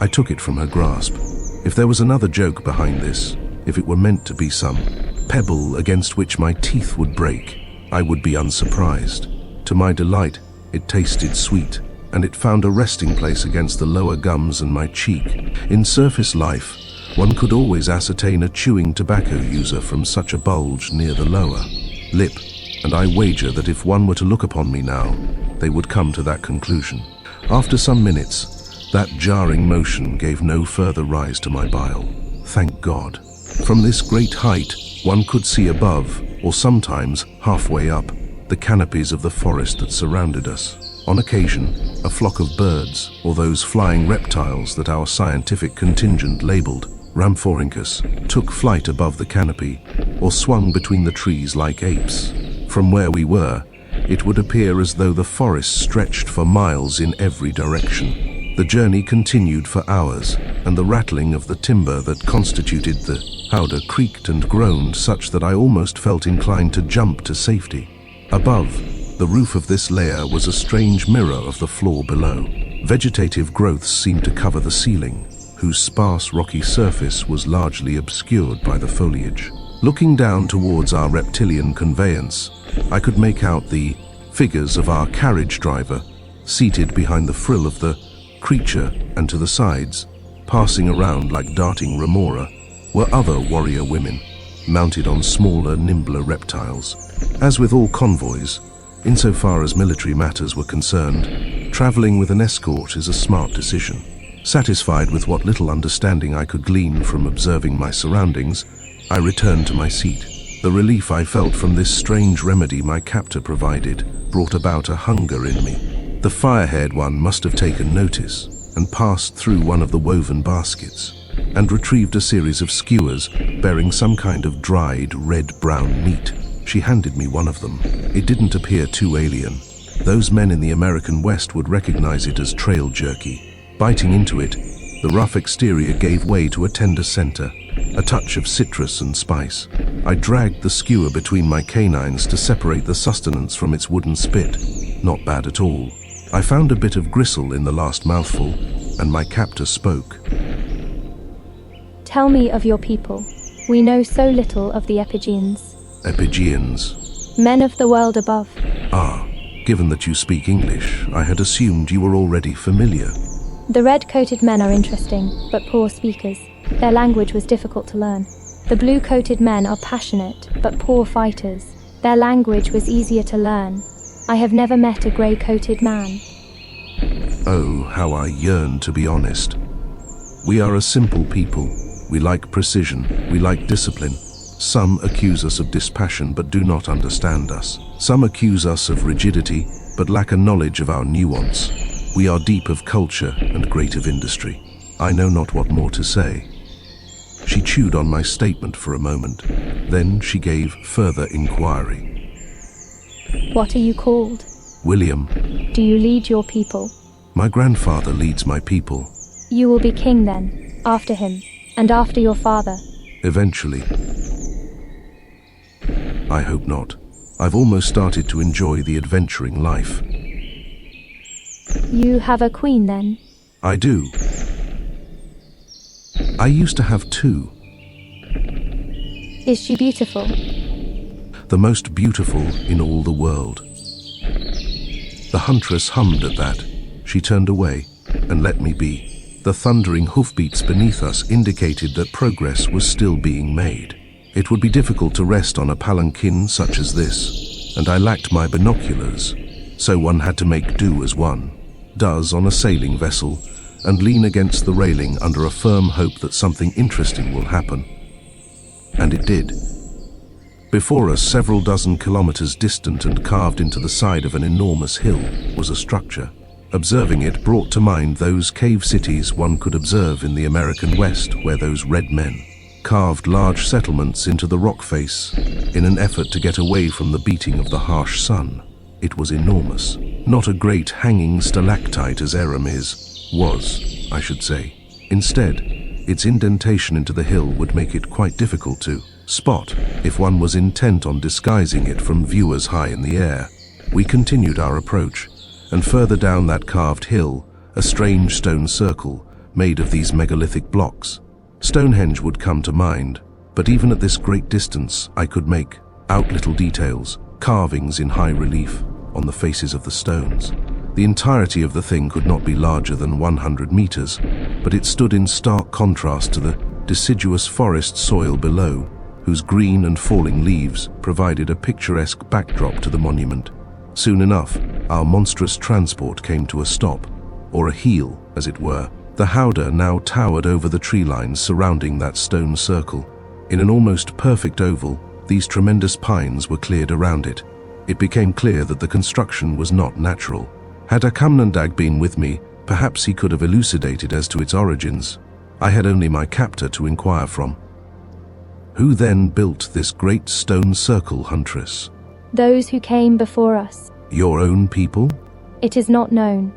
I took it from her grasp. If there was another joke behind this, if it were meant to be some pebble against which my teeth would break, I would be unsurprised. To my delight, it tasted sweet, and it found a resting place against the lower gums and my cheek. In surface life, one could always ascertain a chewing tobacco user from such a bulge near the lower lip, and I wager that if one were to look upon me now, they would come to that conclusion. After some minutes, that jarring motion gave no further rise to my bile. Thank God. From this great height, one could see above, or sometimes halfway up, the canopies of the forest that surrounded us. On occasion, a flock of birds, or those flying reptiles that our scientific contingent labeled Rhamphorhynchus, took flight above the canopy, or swung between the trees like apes. From where we were, it would appear as though the forest stretched for miles in every direction. The journey continued for hours, and the rattling of the timber that constituted the powder creaked and groaned such that I almost felt inclined to jump to safety. Above, the roof of this layer was a strange mirror of the floor below. Vegetative growths seemed to cover the ceiling, whose sparse rocky surface was largely obscured by the foliage. Looking down towards our reptilian conveyance, I could make out the figures of our carriage driver, seated behind the frill of the creature, and to the sides, passing around like darting remora, were other warrior women, mounted on smaller, nimbler reptiles. As with all convoys, insofar as military matters were concerned, traveling with an escort is a smart decision. Satisfied with what little understanding I could glean from observing my surroundings, I returned to my seat. The relief I felt from this strange remedy my captor provided brought about a hunger in me. The fire-haired one must have taken notice and passed through one of the woven baskets and retrieved a series of skewers bearing some kind of dried red-brown meat. She handed me one of them. It didn't appear too alien. Those men in the American West would recognize it as trail jerky. Biting into it, the rough exterior gave way to a tender center, a touch of citrus and spice. I dragged the skewer between my canines to separate the sustenance from its wooden spit. Not bad at all. I found a bit of gristle in the last mouthful, and my captor spoke. Tell me of your people. We know so little of the Epigeans. Epigeans. Men of the world above. Ah, given that you speak English, I had assumed you were already familiar. The red-coated men are interesting, but poor speakers. Their language was difficult to learn. The blue-coated men are passionate, but poor fighters. Their language was easier to learn. I have never met a grey-coated man. Oh, how I yearn to be honest. We are a simple people. We like precision. We like discipline. Some accuse us of dispassion but do not understand us. Some accuse us of rigidity but lack a knowledge of our nuance. We are deep of culture and great of industry. I know not what more to say. She chewed on my statement for a moment. Then she gave further inquiry. What are you called? William. Do you lead your people? My grandfather leads my people. You will be king then, after him, and after your father. Eventually. I hope not. I've almost started to enjoy the adventuring life. You have a queen then? I do. I used to have two. Is she beautiful? The most beautiful in all the world. The huntress hummed at that. She turned away and let me be. The thundering hoofbeats beneath us indicated that progress was still being made. It would be difficult to rest on a palanquin such as this, and I lacked my binoculars, so one had to make do as one does on a sailing vessel and lean against the railing under a firm hope that something interesting will happen. And it did. Before us, several dozen kilometers distant and carved into the side of an enormous hill, was a structure. Observing it brought to mind those cave cities one could observe in the American West, where those red men carved large settlements into the rock face in an effort to get away from the beating of the harsh sun. It was enormous. Not a great hanging stalactite as Aram was, I should say. Instead, its indentation into the hill would make it quite difficult to spot if one was intent on disguising it from viewers high in the air. We continued our approach, and further down that carved hill, a strange stone circle made of these megalithic blocks. Stonehenge would come to mind, but even at this great distance I could make out little details, carvings in high relief on the faces of the stones. The entirety of the thing could not be larger than 100 meters, but it stood in stark contrast to the deciduous forest soil below, whose green and falling leaves provided a picturesque backdrop to the monument. Soon enough, our monstrous transport came to a stop, or a heel, as it were. The howdah now towered over the tree lines surrounding that stone circle. In an almost perfect oval, these tremendous pines were cleared around it. It became clear that the construction was not natural. Had Akamnandag been with me, perhaps he could have elucidated as to its origins. I had only my captor to inquire from. Who then built this great stone circle, huntress? Those who came before us. Your own people? It is not known.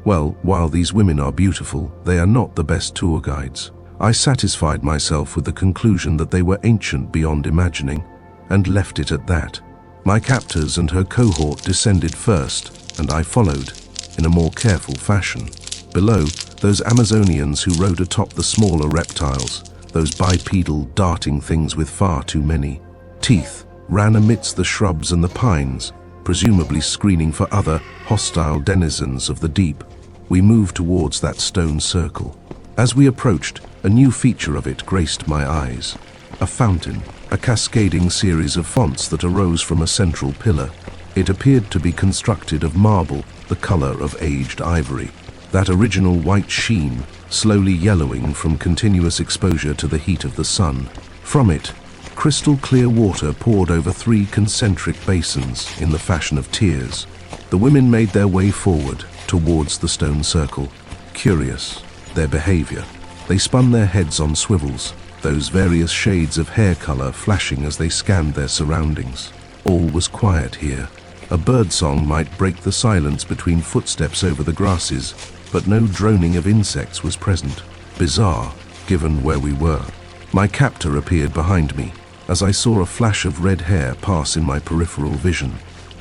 Well, while these women are beautiful, they are not the best tour guides. I satisfied myself with the conclusion that they were ancient beyond imagining, and left it at that. My captors and her cohort descended first, and I followed, in a more careful fashion. Below, those Amazonians who rode atop the smaller reptiles, those bipedal, darting things with far too many teeth, ran amidst the shrubs and the pines, presumably screening for other hostile denizens of the deep. We moved towards that stone circle. As we approached, a new feature of it graced my eyes. A fountain, a cascading series of fonts that arose from a central pillar. It appeared to be constructed of marble, the color of aged ivory. That original white sheen, slowly yellowing from continuous exposure to the heat of the sun. From it, crystal clear water poured over 3 concentric basins in the fashion of tears. The women made their way forward towards the stone circle. Curious, their behavior. They spun their heads on swivels, those various shades of hair color flashing as they scanned their surroundings. All was quiet here. A birdsong might break the silence between footsteps over the grasses, but no droning of insects was present. Bizarre, given where we were. My captor appeared behind me, as I saw a flash of red hair pass in my peripheral vision.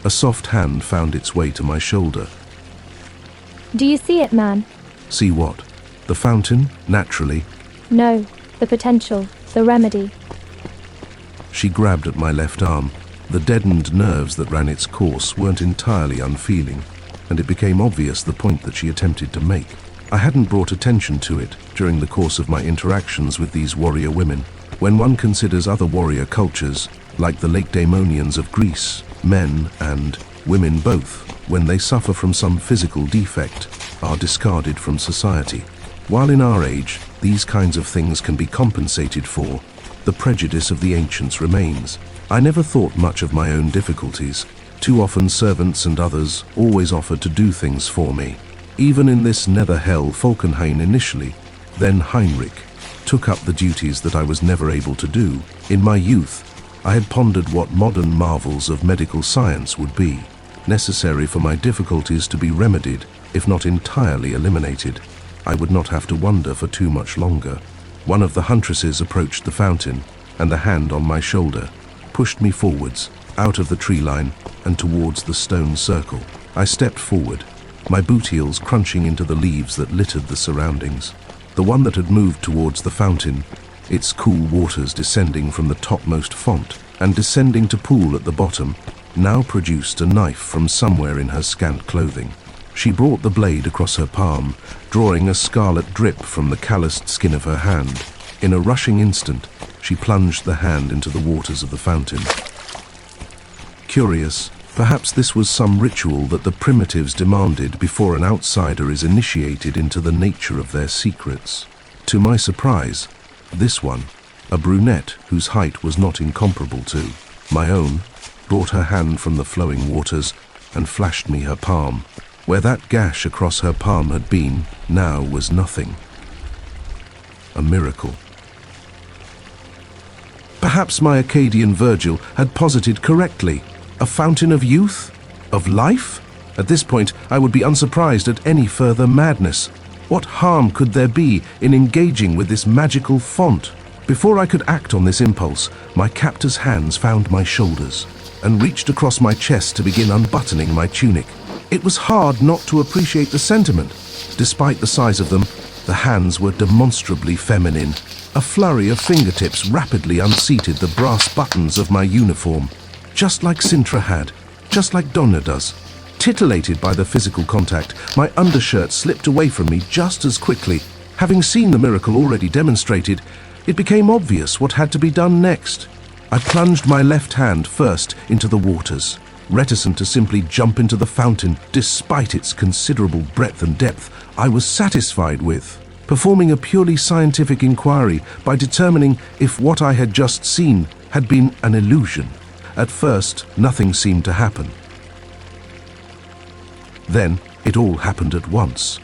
A soft hand found its way to my shoulder. Do you see it, man? See what? The fountain, naturally. No, the potential, the remedy. She grabbed at my left arm. The deadened nerves that ran its course weren't entirely unfeeling, and it became obvious the point that she attempted to make. I hadn't brought attention to it during the course of my interactions with these warrior women. When one considers other warrior cultures, like the Lacedaemonians of Greece, men and women both, when they suffer from some physical defect, are discarded from society. While in our age, these kinds of things can be compensated for, the prejudice of the ancients remains. I never thought much of my own difficulties. Too often servants and others always offered to do things for me. Even in this nether hell, Falkenhayn initially, then Heinrich, took up the duties that I was never able to do. In my youth, I had pondered what modern marvels of medical science would be, necessary for my difficulties to be remedied, if not entirely eliminated. I would not have to wonder for too much longer. One of the huntresses approached the fountain, and the hand on my shoulder pushed me forwards, out of the tree line and towards the stone circle. I stepped forward, my boot heels crunching into the leaves that littered the surroundings. The one that had moved towards the fountain, its cool waters descending from the topmost font and descending to pool at the bottom, now produced a knife from somewhere in her scant clothing. She brought the blade across her palm, drawing a scarlet drip from the calloused skin of her hand. In a rushing instant, she plunged the hand into the waters of the fountain. Curious, perhaps this was some ritual that the primitives demanded before an outsider is initiated into the nature of their secrets. To my surprise, this one, a brunette whose height was not incomparable to my own, brought her hand from the flowing waters and flashed me her palm. Where that gash across her palm had been, now was nothing. A miracle. Perhaps my Akkadian Virgil had posited correctly. A fountain of youth? Of life? At this point, I would be unsurprised at any further madness. What harm could there be in engaging with this magical font? Before I could act on this impulse, my captor's hands found my shoulders and reached across my chest to begin unbuttoning my tunic. It was hard not to appreciate the sentiment. Despite the size of them, the hands were demonstrably feminine. A flurry of fingertips rapidly unseated the brass buttons of my uniform. Just like Sintra had, just like Donna does. Titillated by the physical contact, my undershirt slipped away from me just as quickly. Having seen the miracle already demonstrated, it became obvious what had to be done next. I plunged my left hand first into the waters, reticent to simply jump into the fountain despite its considerable breadth and depth. I was satisfied with performing a purely scientific inquiry by determining if what I had just seen had been an illusion. At first, nothing seemed to happen. Then, it all happened at once.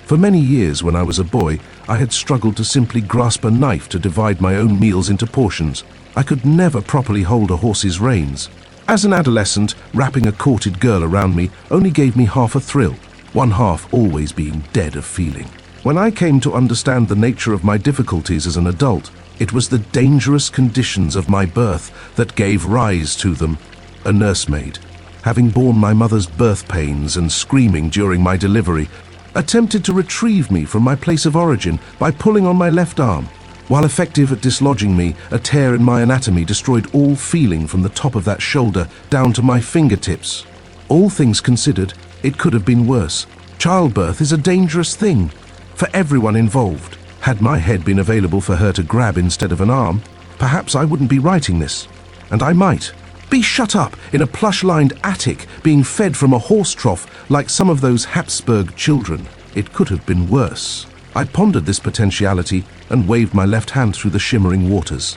For many years when I was a boy, I had struggled to simply grasp a knife to divide my own meals into portions. I could never properly hold a horse's reins. As an adolescent, wrapping a courted girl around me only gave me half a thrill, one half always being dead of feeling. When I came to understand the nature of my difficulties as an adult, it was the dangerous conditions of my birth that gave rise to them. A nursemaid, having borne my mother's birth pains and screaming during my delivery, attempted to retrieve me from my place of origin by pulling on my left arm. While effective at dislodging me, a tear in my anatomy destroyed all feeling from the top of that shoulder down to my fingertips. All things considered, it could have been worse. Childbirth is a dangerous thing for everyone involved. Had my head been available for her to grab instead of an arm, perhaps I wouldn't be writing this. And I might be shut up in a plush-lined attic being fed from a horse trough like some of those Habsburg children. It could have been worse. I pondered this potentiality and waved my left hand through the shimmering waters.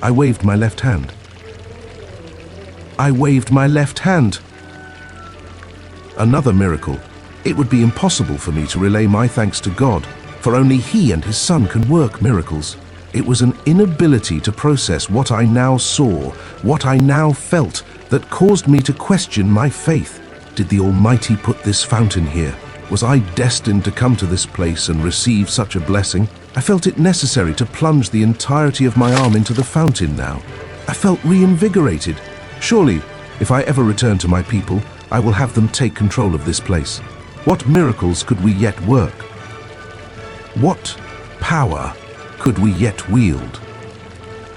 I waved my left hand. I waved my left hand. Another miracle. It would be impossible for me to relay my thanks to God, for only He and His Son can work miracles. It was an inability to process what I now saw, what I now felt, that caused me to question my faith. Did the Almighty put this fountain here? Was I destined to come to this place and receive such a blessing? I felt it necessary to plunge the entirety of my arm into the fountain now. I felt reinvigorated. Surely, if I ever return to my people, I will have them take control of this place. What miracles could we yet work? What power could we yet wield?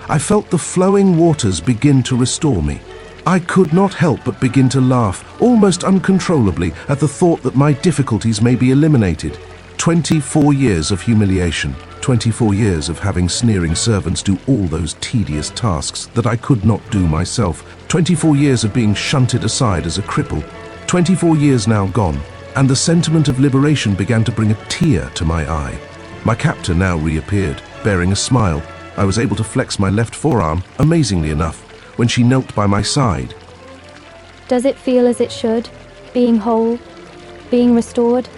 I felt the flowing waters begin to restore me. I could not help but begin to laugh, almost uncontrollably, at the thought that my difficulties may be eliminated. 24 years of humiliation, 24 years of having sneering servants do all those tedious tasks that I could not do myself, 24 years of being shunted aside as a cripple, 24 years now gone, and the sentiment of liberation began to bring a tear to my eye. My captor now reappeared, bearing a smile. I was able to flex my left forearm, amazingly enough, when she knelt by my side. Does it feel as it should? Being whole? Being restored?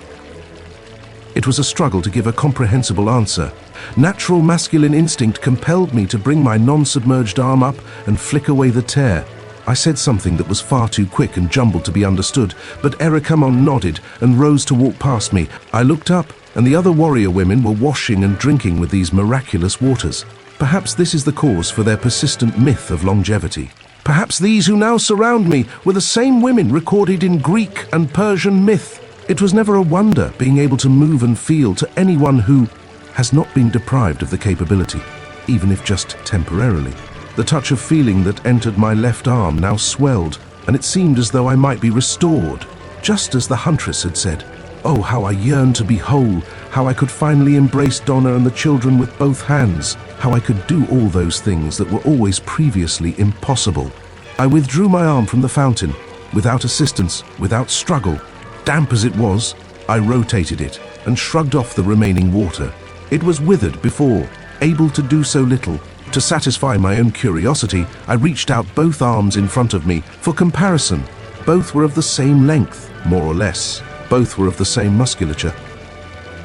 It was a struggle to give a comprehensible answer. Natural masculine instinct compelled me to bring my non-submerged arm up and flick away the tear. I said something that was far too quick and jumbled to be understood, but Erikamon nodded and rose to walk past me. I looked up, and the other warrior women were washing and drinking with these miraculous waters. Perhaps this is the cause for their persistent myth of longevity. Perhaps these who now surround me were the same women recorded in Greek and Persian myth. It was never a wonder being able to move and feel to anyone who has not been deprived of the capability, even if just temporarily. The touch of feeling that entered my left arm now swelled, and it seemed as though I might be restored, just as the huntress had said. Oh, how I yearned to be whole, how I could finally embrace Donna and the children with both hands, how I could do all those things that were always previously impossible. I withdrew my arm from the fountain, without assistance, without struggle. Damp as it was, I rotated it and shrugged off the remaining water. It was withered before, able to do so little. To satisfy my own curiosity, I reached out both arms in front of me for comparison. Both were of the same length, more or less. Both were of the same musculature.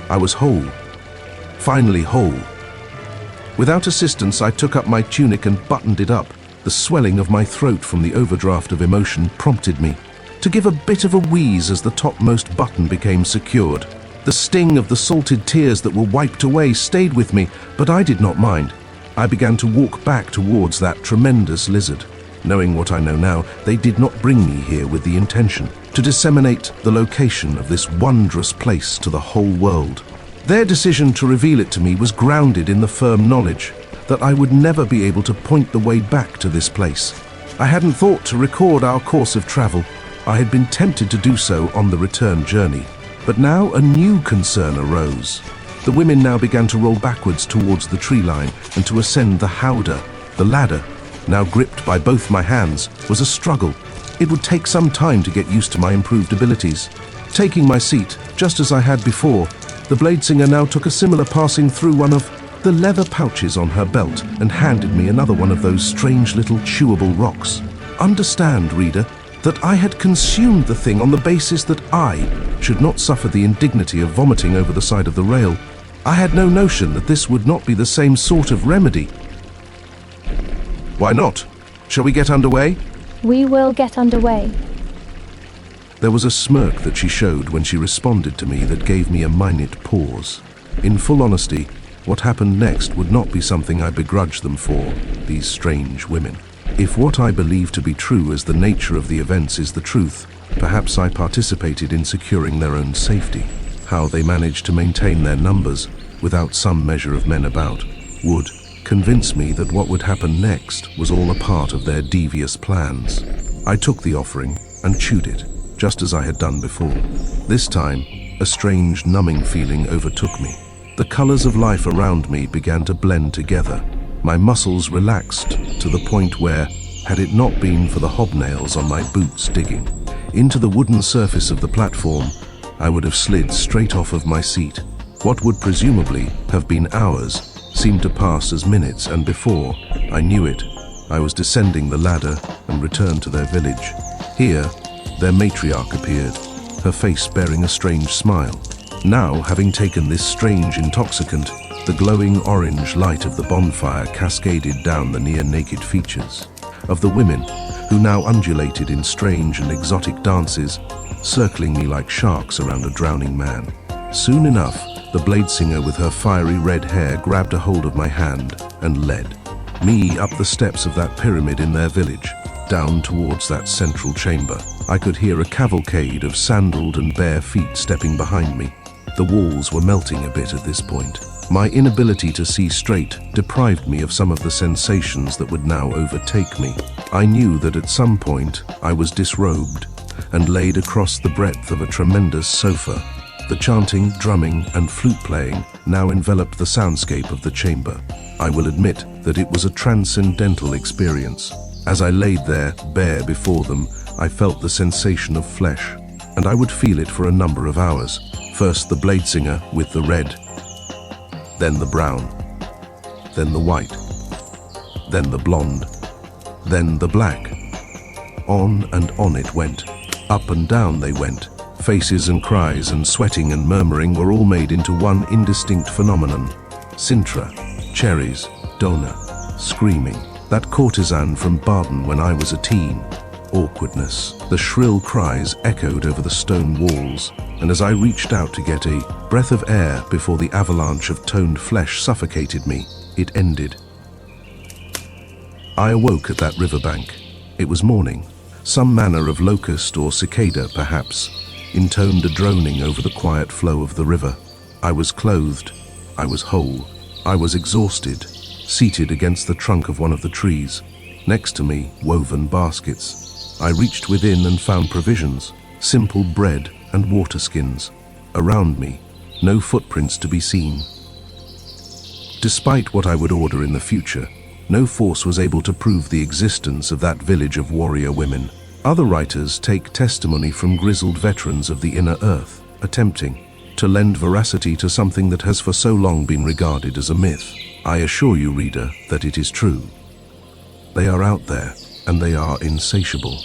I was whole. Finally whole. Without assistance, I took up my tunic and buttoned it up. The swelling of my throat from the overdraft of emotion prompted me to give a bit of a wheeze as the topmost button became secured. The sting of the salted tears that were wiped away stayed with me, but I did not mind. I began to walk back towards that tremendous lizard. Knowing what I know now, they did not bring me here with the intention to disseminate the location of this wondrous place to the whole world. Their decision to reveal it to me was grounded in the firm knowledge that I would never be able to point the way back to this place. I hadn't thought to record our course of travel. I had been tempted to do so on the return journey. But now a new concern arose. The women now began to roll backwards towards the tree line and to ascend the howdah. The ladder, now gripped by both my hands, was a struggle. It would take some time to get used to my improved abilities. Taking my seat, just as I had before, the Bladesinger now took a similar passing through one of the leather pouches on her belt and handed me another one of those strange little chewable rocks. Understand, reader, that I had consumed the thing on the basis that I should not suffer the indignity of vomiting over the side of the rail. I had no notion that this would not be the same sort of remedy. Why not? Shall we get underway? We will get underway. There was a smirk that she showed when she responded to me that gave me a minute pause. In full honesty, what happened next would not be something I begrudged them for, these strange women. If what I believe to be true as the nature of the events is the truth, perhaps I participated in securing their own safety. How they managed to maintain their numbers without some measure of men about would convince me that what would happen next was all a part of their devious plans. I took the offering and chewed it, just as I had done before. This time, a strange numbing feeling overtook me. The colors of life around me began to blend together. My muscles relaxed to the point where, had it not been for the hobnails on my boots digging into the wooden surface of the platform, I would have slid straight off of my seat. What would presumably have been hours seemed to pass as minutes, and before I knew it, I was descending the ladder and returned to their village. Here, their matriarch appeared, her face bearing a strange smile. Now, having taken this strange intoxicant, the glowing orange light of the bonfire cascaded down the near-naked features of the women, who now undulated in strange and exotic dances, circling me like sharks around a drowning man. Soon enough, the Bladesinger with her fiery red hair grabbed a hold of my hand and led me up the steps of that pyramid in their village, down towards that central chamber. I could hear a cavalcade of sandaled and bare feet stepping behind me. The walls were melting a bit at this point. My inability to see straight deprived me of some of the sensations that would now overtake me. I knew that at some point I was disrobed and laid across the breadth of a tremendous sofa. The chanting, drumming, and flute playing now enveloped the soundscape of the chamber. I will admit that it was a transcendental experience. As I laid there, bare before them, I felt the sensation of flesh, and I would feel it for a number of hours. First the Bladesinger with the red, then the brown, then the white, then the blonde, then the black. On and on it went. Up and down they went. Faces and cries and sweating and murmuring were all made into one indistinct phenomenon. Sintra, cherries, Donna, screaming. That courtesan from Baden when I was a teen. Awkwardness. The shrill cries echoed over the stone walls, and as I reached out to get a breath of air before the avalanche of toned flesh suffocated me, it ended. I awoke at that riverbank. It was morning. Some manner of locust or cicada, perhaps, intoned a droning over the quiet flow of the river. I was clothed. I was whole. I was exhausted, seated against the trunk of one of the trees. Next to me, woven baskets. I reached within and found provisions, simple bread and water skins. Around me, no footprints to be seen. Despite what I would order in the future, no force was able to prove the existence of that village of warrior women. Other writers take testimony from grizzled veterans of the inner earth, attempting to lend veracity to something that has for so long been regarded as a myth. I assure you, reader, that it is true. They are out there, and they are insatiable.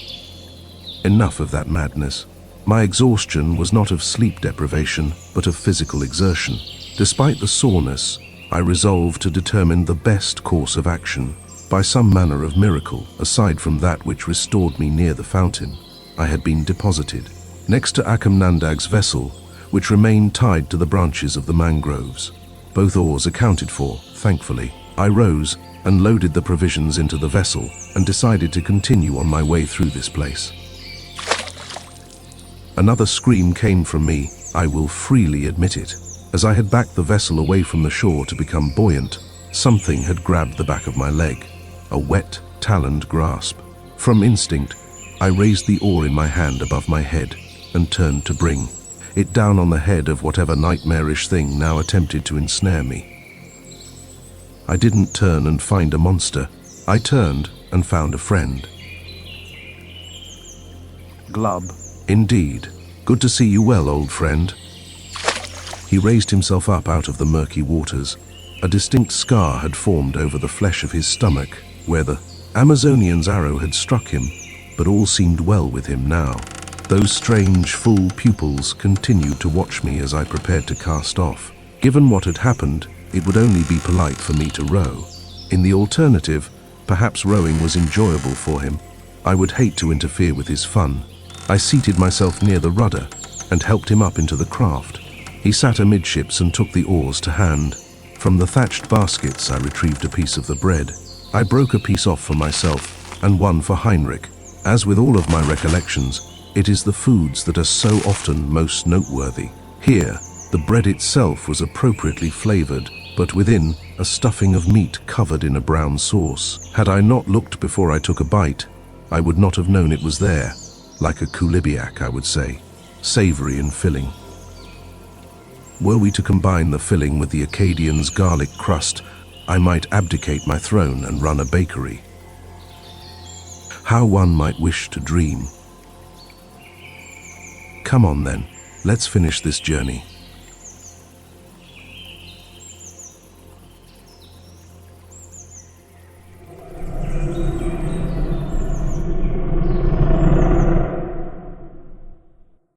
Enough of that madness. My exhaustion was not of sleep deprivation, but of physical exertion. Despite the soreness, I resolved to determine the best course of action. By some manner of miracle, aside from that which restored me near the fountain, I had been deposited next to Akamnandag's vessel, which remained tied to the branches of the mangroves. Both oars accounted for, thankfully. I rose and loaded the provisions into the vessel and decided to continue on my way through this place. Another scream came from me, I will freely admit it. As I had backed the vessel away from the shore to become buoyant, something had grabbed the back of my leg, a wet, taloned grasp. From instinct, I raised the oar in my hand above my head and turned to bring it down on the head of whatever nightmarish thing now attempted to ensnare me. I didn't turn and find a monster. I turned and found a friend. Glub. Indeed. Good to see you well, old friend. He raised himself up out of the murky waters. A distinct scar had formed over the flesh of his stomach, where the Amazonian's arrow had struck him, but all seemed well with him now. Those strange, full pupils continued to watch me as I prepared to cast off. Given what had happened, it would only be polite for me to row. In the alternative, perhaps rowing was enjoyable for him. I would hate to interfere with his fun. I seated myself near the rudder and helped him up into the craft. He sat amidships and took the oars to hand. From the thatched baskets I retrieved a piece of the bread. I broke a piece off for myself and one for Heinrich. As with all of my recollections, it is the foods that are so often most noteworthy. Here, the bread itself was appropriately flavored, but within, a stuffing of meat covered in a brown sauce. Had I not looked before I took a bite, I would not have known it was there. Like a kulibiak, I would say, savory and filling. Were we to combine the filling with the Acadian's garlic crust, I might abdicate my throne and run a bakery. How one might wish to dream. Come on then, let's finish this journey.